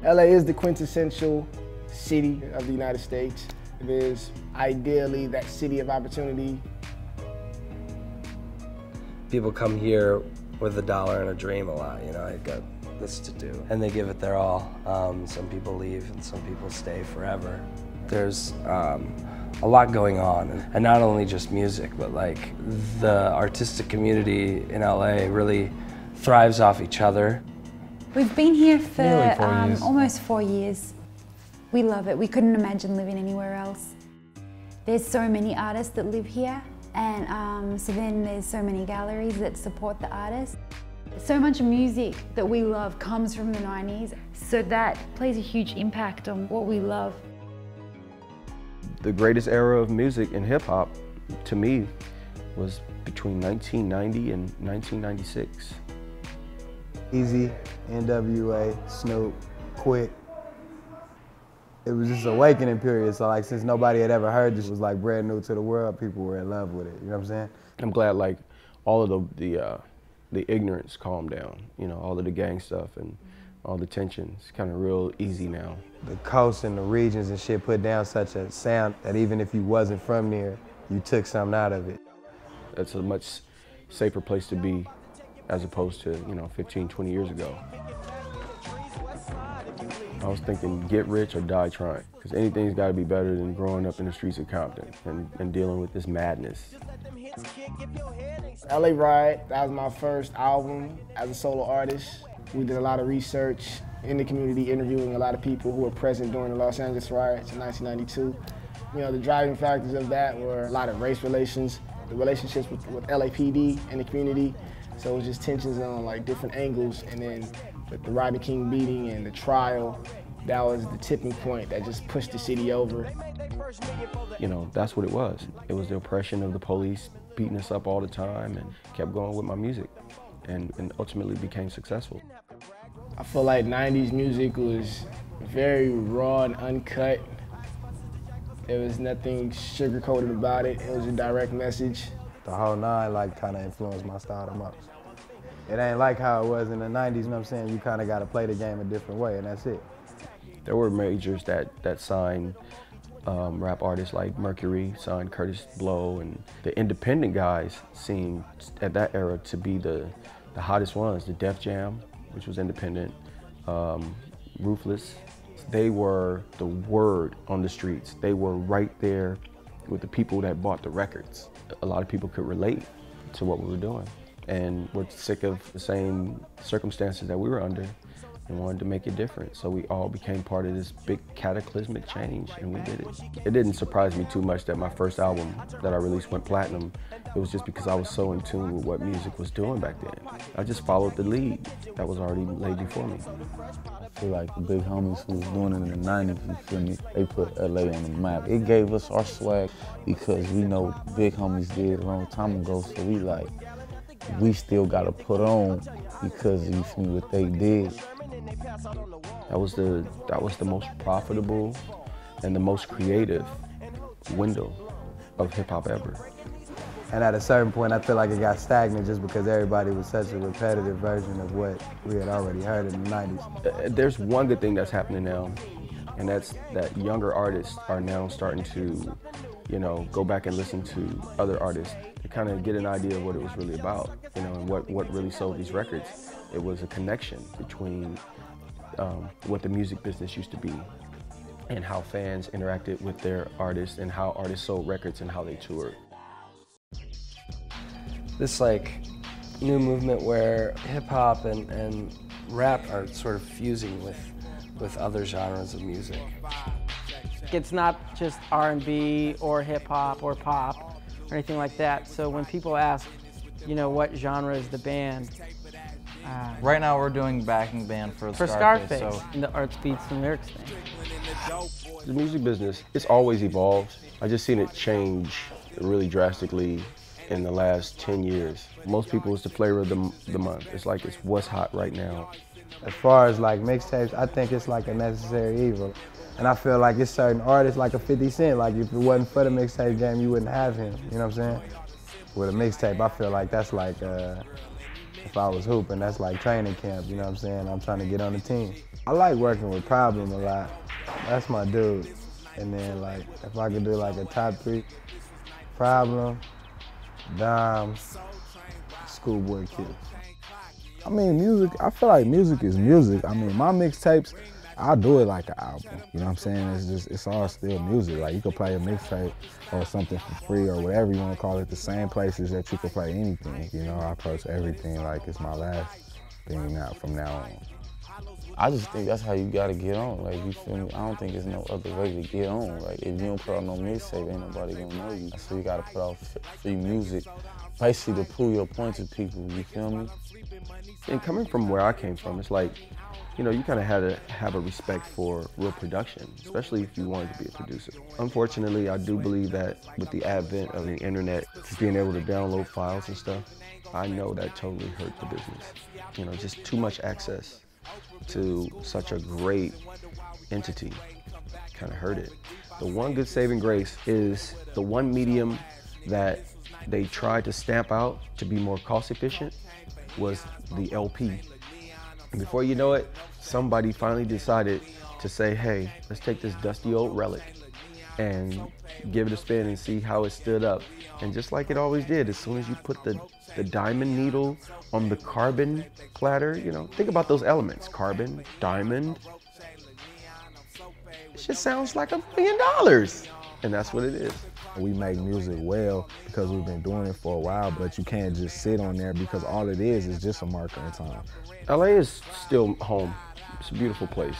LA is the quintessential city of the United States. It is ideally that city of opportunity. People come here with $1 and a dream a lot, you know, I got this to do. And they give it their all. Some people leave and some people stay forever. There's a lot going on, and not only just music, but like the artistic community in LA really thrives off each other. We've been here for almost 4 years. We love it. We couldn't imagine living anywhere else. There's so many artists that live here, and so then there's so many galleries that support the artists. So much music that we love comes from the 90s, so that plays a huge impact on what we love. The greatest era of music in hip-hop, to me, was between 1990 and 1996. Easy, NWA, Snoop, Quik. It was just an awakening period, so like since nobody had ever heard this, it was like brand new to the world, people were in love with it, you know what I'm saying? I'm glad like all of the ignorance calmed down, you know, all of the gang stuff and all the tension. It's kind of real easy now. The coast and the regions and shit put down such a sound that even if you wasn't from there, you took something out of it. It's a much safer place to be as opposed to, you know, 15, 20 years ago. I was thinking get rich or die trying, because anything's got to be better than growing up in the streets of Compton and dealing with this madness. LA Riot, that was my first album as a solo artist. We did a lot of research in the community, interviewing a lot of people who were present during the Los Angeles riots in 1992. You know, the driving factors of that were a lot of race relations, the relationships with LAPD and the community. So it was just tensions on like different angles, and then with the Rodney King beating and the trial, that was the tipping point that just pushed the city over. You know, that's what it was. It was the oppression of the police beating us up all the time, and kept going with my music and ultimately became successful. I feel like 90s music was very raw and uncut. There was nothing sugar-coated about it. It was a direct message. The whole nine like kind of influenced my style the most. It ain't like how it was in the 90s, you know what I'm saying? You kind of got to play the game a different way, and that's it. There were majors that signed rap artists like Mercury, signed Curtis Blow, and the independent guys seemed at that era to be the hottest ones. The Def Jam, which was independent, Ruthless. They were the word on the streets. They were right there with the people that bought the records. A lot of people could relate to what we were doing, and were sick of the same circumstances that we were under and wanted to make it different. So we all became part of this big cataclysmic change, and we did it. It didn't surprise me too much that my first album that I released went platinum. It was just because I was so in tune with what music was doing back then. I just followed the lead that was already laid before me. I feel like the big homies who was doing it in the 90s, you feel me, they put LA on the map. It gave us our swag because we know big homies did a long time ago, so we still gotta put on because you feel me, what they did. That was the most profitable and the most creative window of hip hop ever. And at a certain point, I feel like it got stagnant just because everybody was such a repetitive version of what we had already heard in the 90s. There's one good thing that's happening now, and that's that younger artists are now starting to, you know, go back and listen to other artists to kind of get an idea of what it was really about, you know, and what really sold these records. It was a connection between what the music business used to be and how fans interacted with their artists and how artists sold records and how they toured. This like new movement where hip hop and rap are sort of fusing with other genres of music. It's not just R&B or hip hop or pop or anything like that. So when people ask, you know, what genre is the band? Right now we're doing backing band for Scarface. So. In the Arts, Beats, and Lyrics thing. The music business, it's always evolved. I just seen it change really drastically in the last 10 years. Most people, it's the flavor of the month. It's like it's what's hot right now. As far as like mixtapes, I think it's like a necessary evil. And I feel like it's certain artists like a 50 Cent, like if it wasn't for the mixtape game, you wouldn't have him, you know what I'm saying? With a mixtape, I feel like that's like a if I was hooping, that's like training camp, you know what I'm saying? I'm trying to get on the team. I like working with Problem a lot. That's my dude. And then like, if I could do like a top 3, Problem, Dime, Schoolboy Q. I mean, music, I feel like music is music. I mean, my mixtapes, I do it like an album. You know what I'm saying? It's all still music. Like, you could play a mixtape or something for free or whatever you want to call it, the same places that you could play anything. You know, I approach everything like it's my last thing now, from now on. I just think that's how you gotta get on. Like, you feel me? I don't think there's no other way to get on. Like, if you don't put out no mixtape, ain't nobody gonna know you. So you gotta put out free music, basically to prove your point to people, you feel me? And coming from where I came from, it's like, you know, you kind of had to have a respect for real production, especially if you wanted to be a producer. Unfortunately, I do believe that with the advent of the internet, just being able to download files and stuff, I know that totally hurt the business. You know, just too much access to such a great entity kind of hurt it. The one good saving grace is the one medium that they tried to stamp out to be more cost efficient was the LP. And before you know it, somebody finally decided to say, hey, let's take this dusty old relic and give it a spin and see how it stood up. And just like it always did, as soon as you put the diamond needle on the carbon platter, you know, think about those elements, carbon, diamond. It just sounds like $1 million. And that's what it is. We make music well because we've been doing it for a while, but you can't just sit on there because all it is just a marker in time. LA is still home. It's a beautiful place.